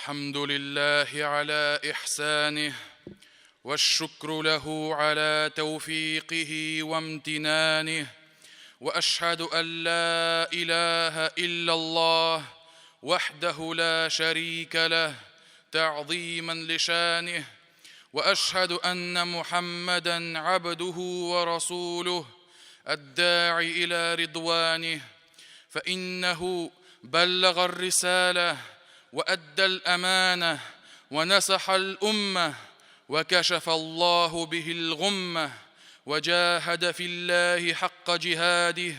الحمد لله على إحسانه والشكر له على توفيقه وامتنانه وأشهد أن لا إله إلا الله وحده لا شريك له تعظيما لشانه وأشهد أن محمدا عبده ورسوله الداعي إلى رضوانه فإنه بلغ الرسالة وأدى الأمانة ونصح الأمة وكشف الله به الغمة وجاهد في الله حق جهاده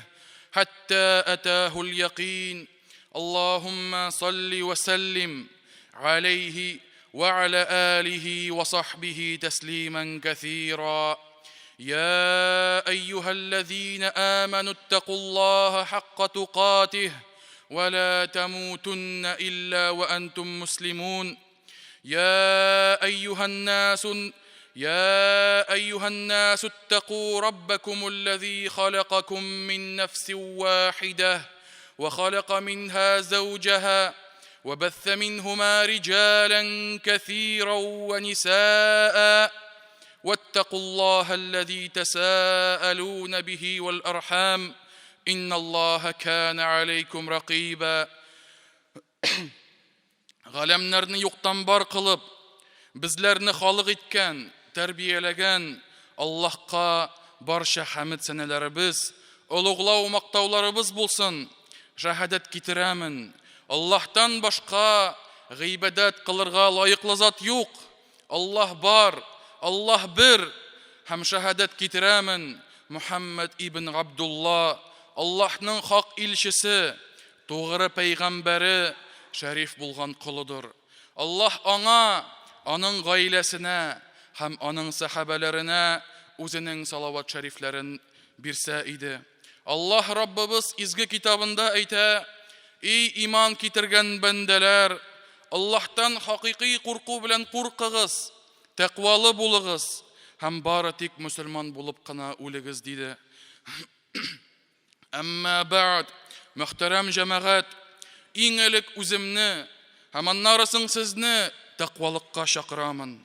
حتى أتاه اليقين اللهم صل وسلم عليه وعلى آله وصحبه تسليما كثيرا يا أيها الذين آمنوا اتقوا الله حق تقاته ولا تموتن إلا وأنتم مسلمون يا أيها الناس اتقوا ربكم الذي خلقكم من نفس واحدة وخلق منها زوجها وبث منهما رجالا كثيرا ونساء واتقوا الله الذي تساءلون به والأرحام إن الله كان عليكم رقيبا Галәмнәрне юктан бар кылып, безләрне халык иткән, тәрбияләгән Аллаһка барча хәмд сәнәләребез, улуглау мактауларыбыз булсын. Шаһадат китерәмен. Аллаһтан башка гыйбадат кылырга лаеклы зат юк. Аллаһ бар, Аллаһ бер. Һәм шаһадат китерәмен. Мухаммад ибн Абдулла, Аллаһның хак илчесе, тугры пәйгамбәре, шәриф булган кулыдыр. Аллаһ аңа, аның гаиләсенә һәм аның сахабаларына үзенең салават шәрифләрен бирсә иде. Аллаһ Раббыбыз изге китабында әйтә: "Эй иман китергән бәндәләр, Аллаһтан хакыйкый курку белән куркыгыз, тәкъвалы булыгыз һәм бары тик мөселман булып кына үлегез" диде. Әмма бәъд, мөхтәрәм җәмәгать, иң элек үземне һәм аннары соң сезне тәкъвалыкка чакырамын.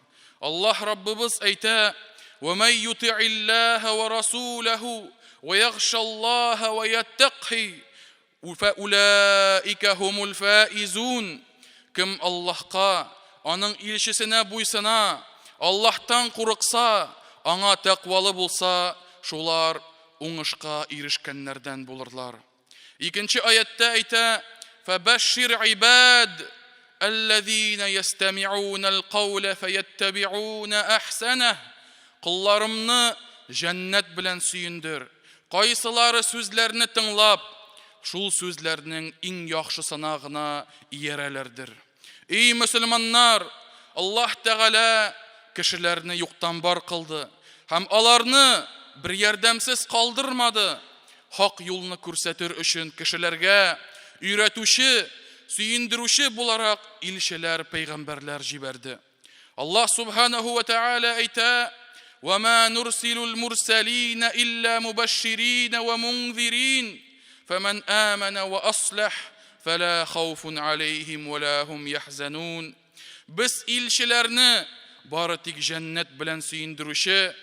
Аллаһ Раббыбыз әйтә: "Вәмән юти'иллаһа ва расулаһу ва яхшаллаһа ва яттақи фаулаика хумул фаизун". Кем Аллаһка, аның илчесенә буйсына, Аллаһтан курыкса, аңа тәкъвалы булса, шулар уңышка ирешкәннәрдән булырлар. Икенче аятта әйтә: "Фабашшир ибад аллазина ястами'уна алкаула фаяттаби'уна ахсанah". Кулларымны җәннәт белән сөендер. Кайсылары сүзләрне тыңлап, шул сүзләрнең иң яхшысына гына иярәләрдер. Эй мөселманнар, Аллаһ Тәгалә кешеләрне юктан бар кылды һәм аларны бер ярдәмсез калдырмады. Хак юлны күрсәтер өчен кешеләргә өйрәтүче, сөендерүче буларак илчеләр, пәйгамбәрләр җибәрде. Аллаһ Субханаһу ва Тәгалә әйтә: "Вама нурсилул мурсалина илля мубашширина ва мунзирин, фаман амана ва аслах, фала хауфун алейхим ва ла хум яхзанун". Без илчеләрне бары тик җәннәт белән сөендерүче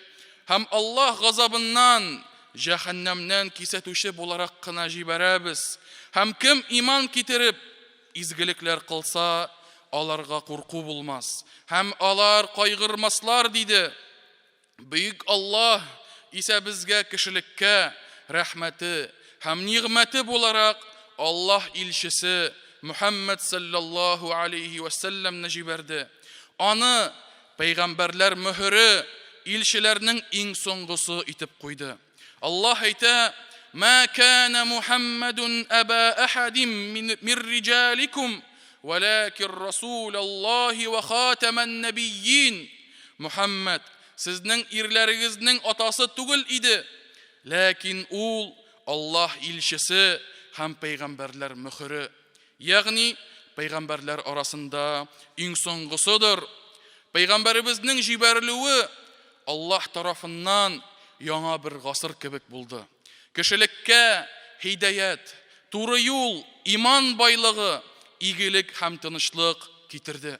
һәм Аллаһ газабыннан, җәһәннәмнән кисәтүче буларак кына җибәрәбез. Һәм кем иман китереп изгелекләр кылса, аларга курку булмас һәм алар кайгырмаслар диде. Бөек Аллаһ исә безгә кешелеккә рәхмәте һәм нигъмәте буларак Аллаһ илчесе Мухаммад саллаллаһу алейхи ва саллямны җибәрде. Аны пәйгамбәрләр мөһере, илчеләрнең иң соңгысы итеп куйды. Аллаһ әйтә: "Ма кана Мухаммадун аба ахадин мин риҗаликум, валакин расулаллаһи ва хатаман набийин". Мухаммад сезнең ирләрегезнең атасы түгел иде, ләкин ул Аллаһ илчесе һәм пәйгамбәрләр мөһере, ягъни пәйгамбәрләр арасында иң соңгысыдыр. Пәйгамбәребезнең җибәрелүе Аллаһ тарафыннан яңа бер гасыр кебек булды. Кешелеккә һидаят, туры юл, иман байлыгы, игелек һәм тынычлык китерде.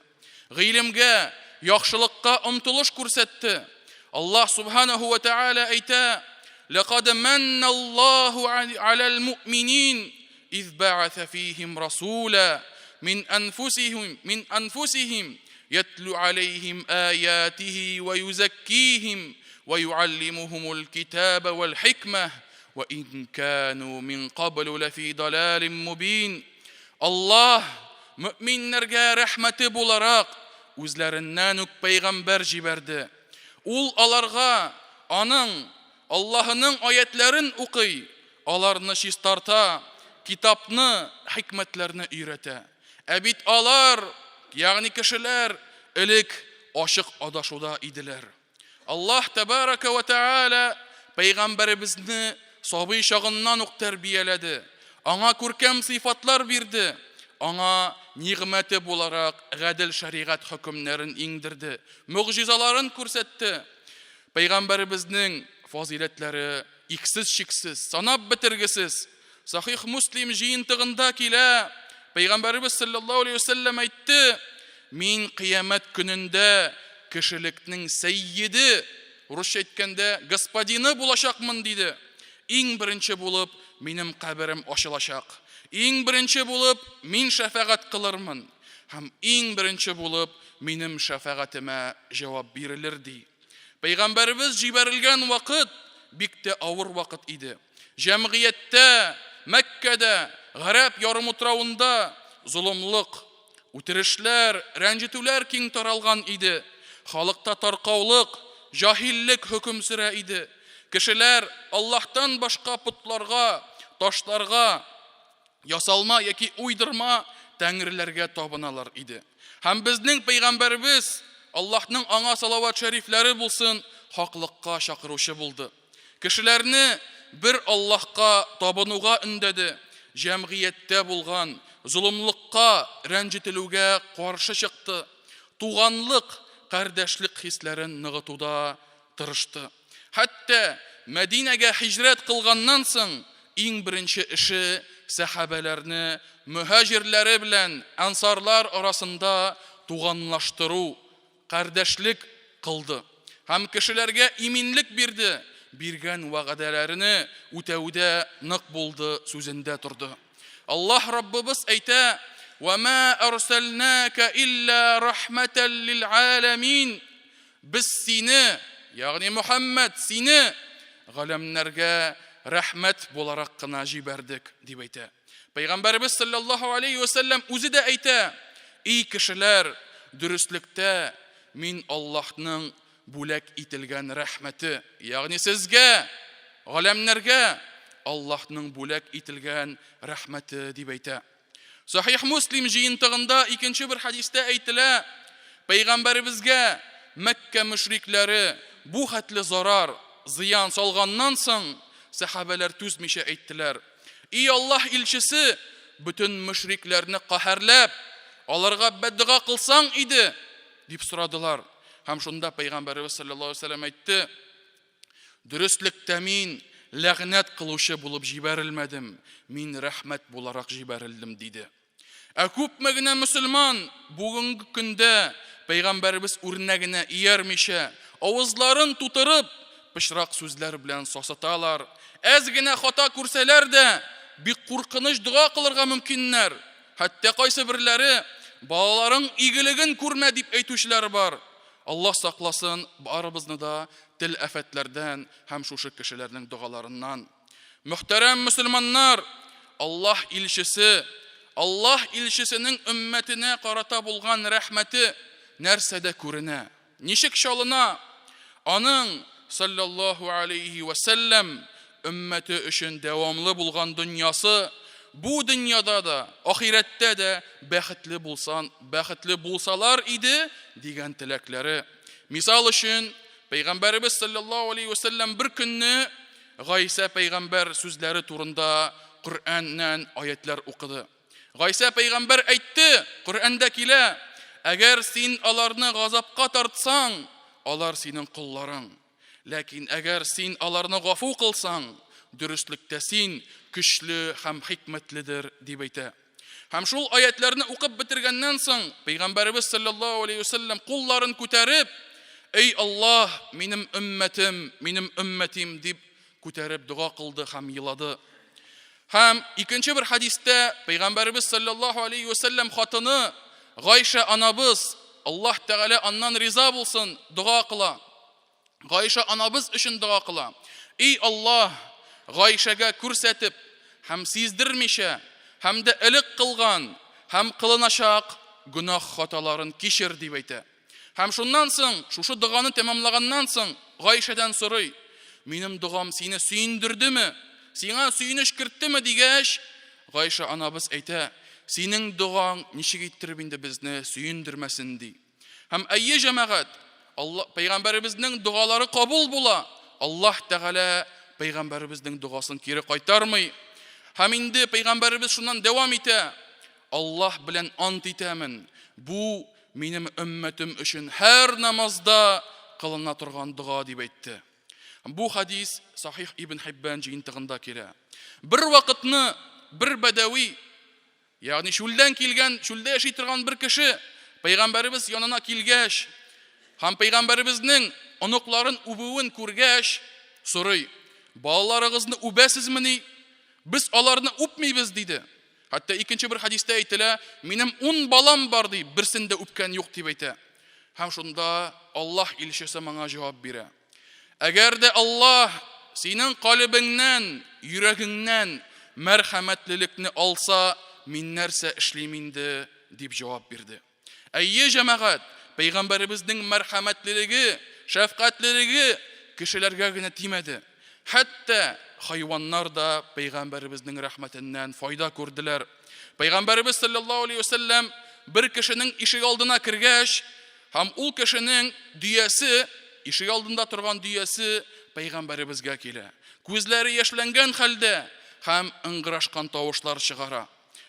Гыйлемгә, яхшылыкка омтылыш күрсәтте. Аллаһ субханаһу ва тааля әйтә: "Лaqad manna Аллаһу 'алал муъминин إذ بعث فيهم رسولا من أنفسهم يتلو عليهم آياته ويزكيهم ويعلمهم الكتاب والحكمة وإن كانوا من قبل لفي ضلال مبين." Allah müminlerge rahmeti bularak үзләреннән үк пәйгамбәр җибәрде. Ул аларга Аллаһының аятларын укый, аларны чистарта, китапны, хикмәтләрне өйрәтә. Ә бит алар, ягъни кешеләр, элек ашык адашуда иделәр. Аллаһ табарака ва тааля пәйгамбәребезне сабый чагыннан ук тәрбияләде. Аңа күркәм сыйфатлар бирде. Аңа нигъмәте буларак гадел шәригать хөкемнәрен иңдерде. Мугъҗизаларын күрсәтте. Пәйгамбәребезнең фазиләтләре иксез-чиксез, санап бетергесез. Сахих Муслим җыентыгында килә. Пәйгамбәребез саллаллаһу алейхи ва саллям әйтте: "Мин кыямәт көнендә кешелекнең сәййиде, русча әйткәндә, господины булачакмын" диде. Иң беренче булып минем каберем ачылачак. Иң беренче булып мин шафагать кылырмын. Һәм иң беренче булып минем шафагатемә җавап бирелер ди. Пәйгамбәребез җибәрелгән вакыт бик тә авыр вакыт иде. Җәмгыятьтә, Мәккәдә, Гарәп ярымутравында зулымлык, үтерешләр, рәнҗетүләр киң таралган иде. Халыкта таркаулык, җаһиллек хөкем сүрә иде. Кешеләр Аллаһтан башка путларга, ташларга, ясалма яки уйдырма тәңреләргә табыналар иде. Һәм безнең пәйгамбәребез, Аллаһның аңа салават шәрифләре булсын, хаклыкка чакыручы булды. Кешеләрне бер Аллаһка табынуга өндәде. Җәмгыятьтә булган зулымлыкка, рәнҗетелүгә каршы чыкты. Туганлык, кардәшлек хисләрен ныгытуда тырышты. Хәтта Мәдинәгә һиҗрәт кылганнан соң иң беренче эше сахабаларны мухаҗирләре белән ансарлар арасында туганлаштыру, кардәшлек кылды. Һәм кешеләргә иминлек бирде. Биргән вәгъдәләрне үтәүдә нык булды, сүзендә торды. Аллаһ Раббыбыз әйтә: "Ва ма арсалнака илля рахматан лил аламин." Без сине, ягъни Мухаммад, сине галәмнәргә рәхмәт буларак кына җибәрдек дип әйтә. Пәйгамбәрбез саллаллаһу алейхи ва саллям үзе дә әйтә: "И кешеләр, дөрестлектә мин Аллаһның бүләк ителгән рәхмәте, ягъни сезгә, галәмнәргә Аллаһның бүләк ителгән рәхмәте" дип әйтә. Сахих Муслим җыентыгында икенче бер хадистә әйтелә: Пәйгамбәребезгә Мәккә мөшрикләре бу хәтле зарар, зыян салганнан соң сахабалар түзмичә әйттеләр: "И Аллаһ илчесе, бүтән мөшрикләрне каһәрләп, аларга бәддуа кылсаң иде" дип сорадылар. Һәм шунда Пәйгамбәребез саллаллаһу алейхи ва саллям әйтте: "Дөрестлектә мин ләгънәт кылучы булып җибәрелмәдем, мин рәхмәт буларак җибәрелдем" диде. Ә күпме генә мөселман бүгенге көндә Пәйгамбәребез үрнәгенә иярмичә, авызларын тутырып, пычрак сүзләр белән сасыталар. Әз генә хата күрсәләр дә, бик куркыныч дуа кылырга мөмкиннәр. Хәтта кайсы берләре балаларың игелеген күрмә дип әйтүчеләр бар. Аллаһ сакласын барыбызны да тел афәтләрдән һәм шушы кешеләрнең дуаларыннан. Мөхтәрәм мөселманнар, Аллаһ илчесенең өммәтенә карата булган рәхмәте нәрсәдә күренә? Ничек чалына? Аның саллаллаһу алейхи ва саллям өммәте өчен дәвамлы булган дөньясы бу дөньяда да, ахирәттә дә бәхетле булсалар иде дигән теләкләре. Мисал өчен, Пәйгамбәребез саллаллаһу алейхи ва саллям бер көнне Гайса пәйгамбәр сүзләре турында Коръәннән аятлар укыды. Гайса пәйгамбәр әйтте, Коръәндә килә: "Әгәр син аларны газапка тартсаң, алар синең кулларың. Ләкин әгәр син аларны гафу кылсаң, дөрестлектә син көчле һәм хикмәтледер" дип әйтә. Һәм шул аятларны укып бетергәннән соң, Пәйгамбәрбез саллаллаһу алейхи ва саллям кулларын күтәреп, "Эй Аллаһ, минем умматим" дип күтәреп дуга кылды һәм елады. Һәм икенче бер хадистә Пәйгамбәрбез саллаллаһу алейхи ва саллям хатыны Гайша анабыз, Аллаһ Тәгалә аннан риза булсын, дуга кыла. Гайша анабыз өчен дуга кыла. "Эй Аллаһ, Гайшага күрсәтеп һәм сиздермичә, һәм дә элек кылган һәм кылыначак гүнах хаталарын кичер" дип әйтә. Һәм шуннан соң, шушы дуганы тәмамлаганнан соң, Гайшадан сорый: "Минем дугам сине сөендердеме? Сиңа сөенеш керттеме?" дигәч, Гайша анабыз әйтә: "Синең дугаң ничек иттереп инде безне сөендермәсен" ди. Һәм әйе җәмәгать, Пәйгамбәребезнең дугалары кабул була. Аллаһ Тәгалә Пәйгамбәребезнең дугасын кире кайтармый. Һәм инде Пәйгамбәребез шуннан дәвам итә: "Аллаһ белән ант итәмен, бу минем өммәтем өчен һәр намазда кылына торган дуга" дип әйтте. Бу хадис Сахих Ибн Хиббан җыентыгында килә. Бер вакытны бер бәдәви, ягъни шулдан килгән, шулда яши торган бер кеше Пәйгамбәребез янына килгәч, һәм Пәйгамбәребезнең оныкларын үбүен күргәч, сорый: "Балаларыгызны үбәсезмени? Без аларны үпмибез" диде. Хәтта икенче бер хадистә әйтелә: "Минем 10 балам бар" ди, берсен дә үпкән юк дип әйтә. Һәм шунда Аллаһ илчесе моңа җавап бирә: "Әгәр дә Аллаһ синең калбыңнан, йөрәгеңнән мәрхәмәтлелекне алса, мин нәрсә эшлим инде" дип җавап бирде. Әйе җәмәгать, Пәйгамбәребезнең мәрхәмәтлелеге, шәфкатьлелеге кешеләргә генә тимәде. Хәтта хайваннар да Пәйгамбәребезнең рәхмәтеннән файда күрделәр. Пәйгамбәребез саллаллаһу алейхи ва саллям бер кешенең ишек алдына кергәч, һәм ул кешенең дөясе, ишек алдында торган дөясе Пәйгамбәребезгә килә. Күзләре яшьләнгән хәлдә һәм ыңгырашкан тавышлар чыгара.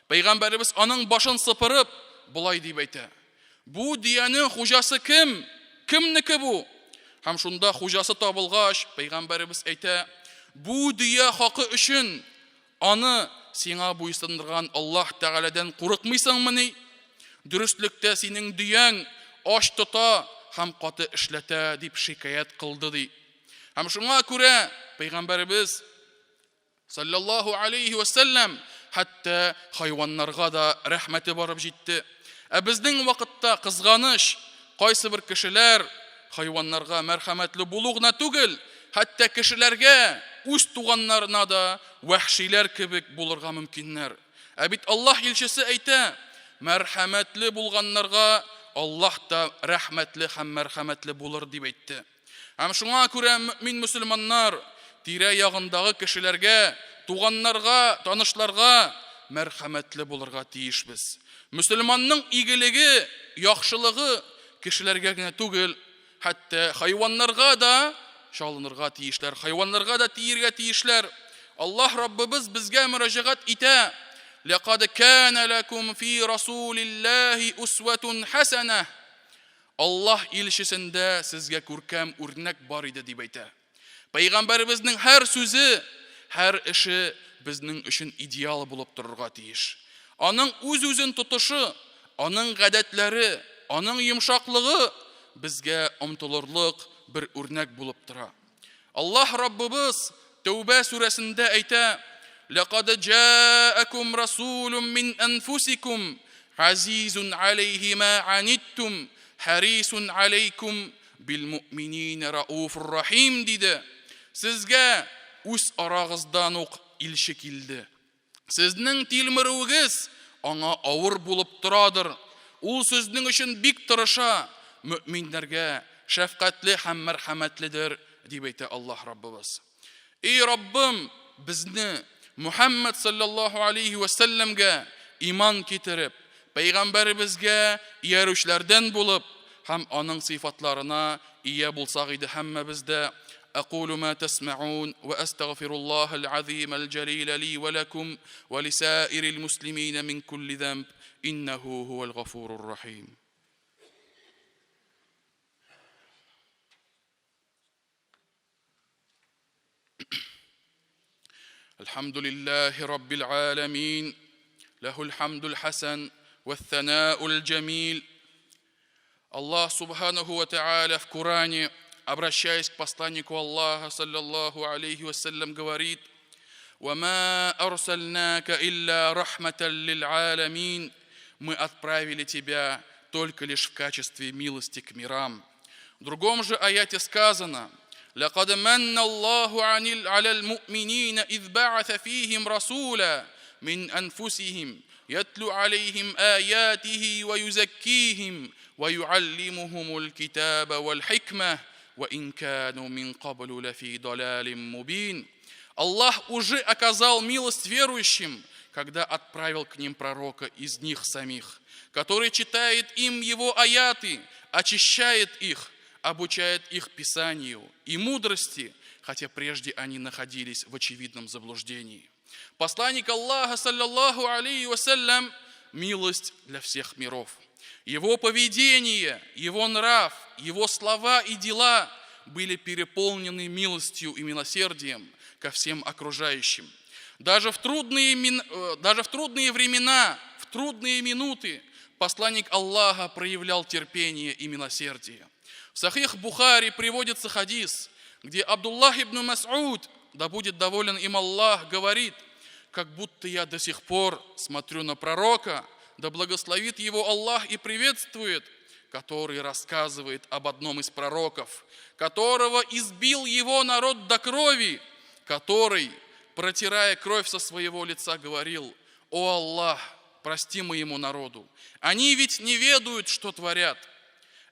Пәйгамбәребез аның башын сыпырып, булай дип әйтә: "Бу дөяның хуҗасы кем? Кемнеке бу?" Һәм шунда хуҗасы табылгач, Пәйгамбәребез әйтә: "Бу дөя хакы өчен аны сиңа буйсындырган Аллаһ Тәгаләдән курыкмыйсыңмыни? Дөрестлектә синең дөяң аш тота һәм каты эшләтә" дип шикаят кылды ди. Һәм шуңа күрә Пәйгамбәребез саллаллаһу алейхи ва саллям хәтта хайваннарга да рәхмәте барып җитте. Безнең вакытта кызганыч, кайсы бер кешеләр хайваннарга мәрхәмәтле булу гына түгел, хәтта кешеләргә, үз туганнарына да вәхшиләр кебек булырга мөмкиннәр. Бит Аллаһ илчесе әйтә: "Мәрхәмәтле булганнарга Аллаһ та рәхмәтле һәм мәрхәмәтле булыр" дип әйтте. Һәм шуңа күрә мөмин мөселманнар тирә-ягындагы кешеләргә, туганнарга, танышларга мәрхәмәтле булырга тиешбез. Мөселманның игелеге, яхшылыгы кешеләргә генә түгел, хәтта хайваннарга да шалынырга тиешләр, хайваннарга да тиергә тиешләр. Аллаһ Раббыбыз безгә мөрәҗәгать итә: "Лaqad kana lakum fi rasulillahi uswatun hasana." Аллаһ илчесендә сезгә күркәм үрнәк бар иде дип әйтә. Пәйгамбәребезнең һәр сүзе, һәр эше безнең өчен идеал булып торырга тиеш. Аның үз-үзен тотышы, аның гадәтләре, аның йомшаклыгы безгә омтылырлык бер үрнәк булып тора. Аллаһ Раббыбыз Тәүбә сүрәсендә әйтә: "Лaqad ja'akum rasulun min anfusikum azizun alayhi ma anittum harisun alaykum bil mu'minina raufur rahim" диде. Сезгә үз арагыздан ук илче килде. Сезнең тилмерүегез аңа авыр булып торадыр. Ул сезнең өчен бик тырыша, мөминнәргә шәфкатьле һәм мәрхәмәтледер дип әйтә Аллаһ Раббыбыз. Эй Раббым, безне Мухаммад саллаллаһу алейхи ва салламга иман китереп, Пәйгамбәребезгә иярүчләрдән булып, һәм аның сыйфатларына ия булсак иде һәммәбез дә. أقول ما تسمعون وأستغفر الله العظيم الجليل لي ولكم ولسائر المسلمين من كل ذنب إنه هو الغفور الرحيم. الحمد لله رب العالمين له الحمد الحسن والثناء الجميل. Аллах Субханаху ва Тааля в Коране, обращаясь к посланнику Аллаха, саллаллаху алейхи вассалям, говорит: «Вама арсальнака илля рахматан лил алямин». Мы отправили тебя только лишь в качестве милости к мирам. В другом же аяте сказано: «Лакад манна Аллаху алял му'минина идh ба'атha фихим расула мин анфусихим ятлу алейхим аятихи ва юзаккихим ва юаллимухумул китаба валь хикма ва ин кану мин каблу лафи далалим мубин». Аллах уже оказал милость верующим, когда отправил к ним пророка из них самих, который читает им его аяты, очищает их, обучает их писанию и мудрости, хотя прежде они находились в очевидном заблуждении. Посланник Аллаха, саллаллаху алейхи вассалям, милость для всех миров. Его поведение, его нрав, его слова и дела были переполнены милостью и милосердием ко всем окружающим. Даже в трудные времена, в трудные минуты посланник Аллаха проявлял терпение и милосердие. В Сахих Бухари приводится хадис, где Абдуллах ибн Мас'уд, да будет доволен им Аллах, говорит: как будто я до сих пор смотрю на пророка, да благословит его Аллах и приветствует, который рассказывает об одном из пророков, которого избил его народ до крови, который, протирая кровь со своего лица, говорил: «О Аллах, прости моему народу, они ведь не ведают, что творят».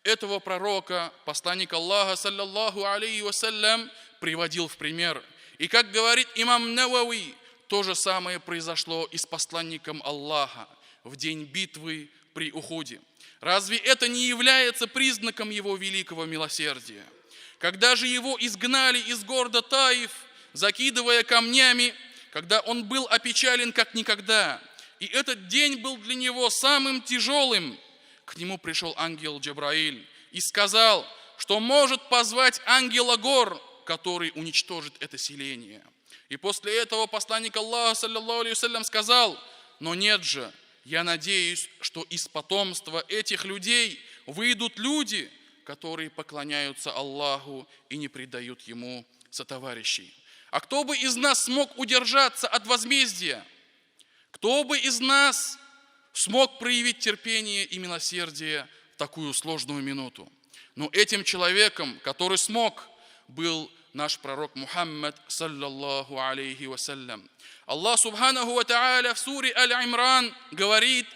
Этого пророка посланник Аллаха, саллаллаху алейхи вассалям, приводил в пример. И как говорит имам Навави, то же самое произошло и с посланником Аллаха в день битвы при Ухуде. Разве это не является признаком его великого милосердия? Когда же его изгнали из города Таиф, закидывая камнями, когда он был опечален как никогда, и этот день был для него самым тяжелым, к нему пришел ангел Джабраиль и сказал, что может позвать ангела гор, который уничтожит это селение. И после этого посланник Аллаха, саллаллаху алейхи вассалям, сказал: но нет же, я надеюсь, что из потомства этих людей выйдут люди, которые поклоняются Аллаху и не предают Ему сотоварищей. А кто бы из нас смог удержаться от возмездия? Кто бы из нас смог проявить терпение и милосердие в такую сложную минуту? Но этим человеком, который смог, был наш пророк Мухаммад, саллаллаху алейхи вассалям. Аллах Субханаху ва Тааля в суре Аль-Имран говорит: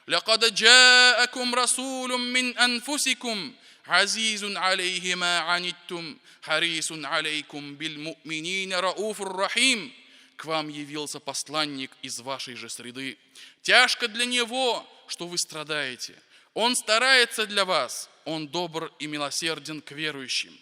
«Лакад джаакум расулум мин анфусикум, азизун алейхи ма аниттум, харисун алейкум бил му'минина рауфур рахим». К вам явился посланник из вашей же среды. Тяжко для него, что вы страдаете. Он старается для вас, он добр и милосерден к верующим.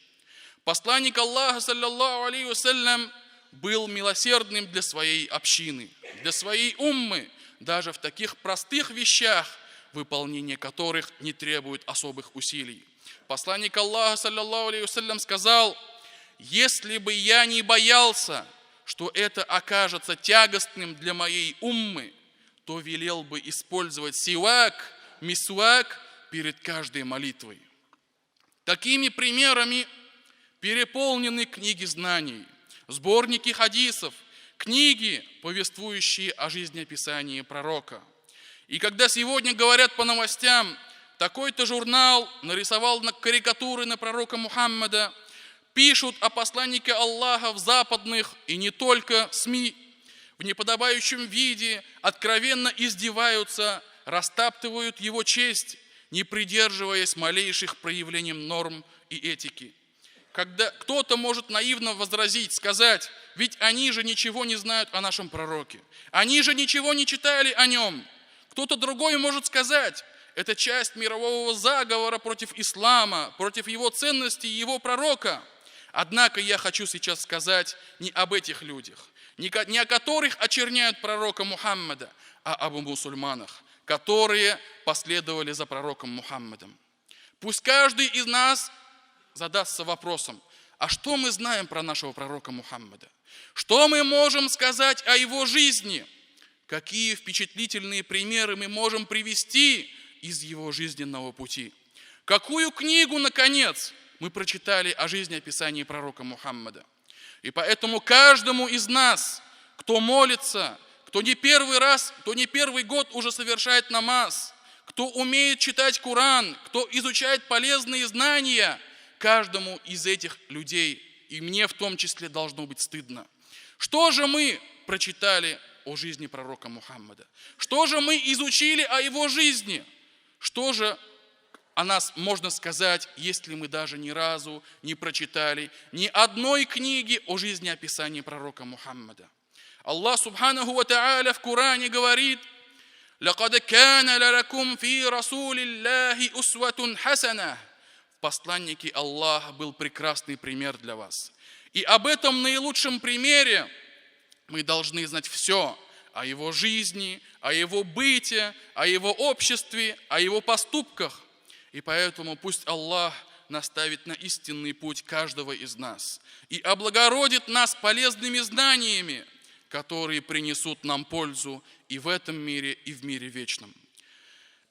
Посланник Аллаха, саллаллаху алейхи вассалям, был милосердным для своей общины, для своей уммы, даже в таких простых вещах, выполнение которых не требует особых усилий. Посланник Аллаха, саллаллаху алейхи вассалям, сказал: если бы я не боялся, что это окажется тягостным для моей уммы, то велел бы использовать сивак, мисвак перед каждой молитвой. Такими примерами переполнены книги знаний, сборники хадисов, книги, повествующие о жизнеописании пророка. И когда сегодня говорят по новостям, такой-то журнал нарисовал карикатуры на пророка Мухаммада, пишут о посланнике Аллаха в западных и не только СМИ, в неподобающем виде откровенно издеваются, растаптывают его честь, не придерживаясь малейших проявлений норм и этики. Когда кто-то может наивно возразить, сказать: ведь они же ничего не знают о нашем пророке, они же ничего не читали о нем. Кто-то другой может сказать: это часть мирового заговора против ислама, против его ценностей и его пророка. Однако я хочу сейчас сказать не об этих людях, не о которых очерняют пророка Мухаммада, а об мусульманах, которые последовали за пророком Мухаммадом. Пусть каждый из нас задастся вопросом: а что мы знаем про нашего пророка Мухаммада? Что мы можем сказать о его жизни? какие впечатлительные примеры мы можем привести из его жизненного пути. Какую книгу, наконец, мы прочитали о жизнеописании пророка Мухаммада. И поэтому каждому из нас, кто молится, кто не первый раз, кто не первый год уже совершает намаз, кто умеет читать Коран, кто изучает полезные знания, каждому из этих людей, и мне в том числе, должно быть стыдно. Что же мы прочитали о жизни пророка Мухаммада? Что же мы изучили о его жизни? Что же о нас можно сказать, если мы даже ни разу не прочитали ни одной книги о жизнеописании пророка Мухаммада? Аллах Субханаху ва Тааля в Коране говорит: «Лакад кана лакум фи расулиллахи усватун хасана». В посланнике Аллаха был прекрасный пример для вас. И об этом наилучшем примере мы должны знать все о его жизни, о его быте, о его обществе, о его поступках. И поэтому пусть Аллах наставит на истинный путь каждого из нас и облагородит нас полезными знаниями, которые принесут нам пользу и в этом мире, и в мире вечном.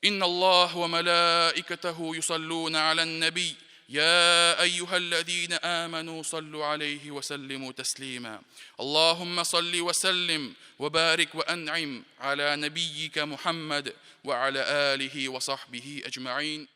إن الله وملائكته يصلون على النبي يا أيها الذين آمنوا صلوا عليه وسلموا تسليما اللهم صل وسلم وبارك وأنعم على نبيك محمد وعلى آله وصحبه أجمعين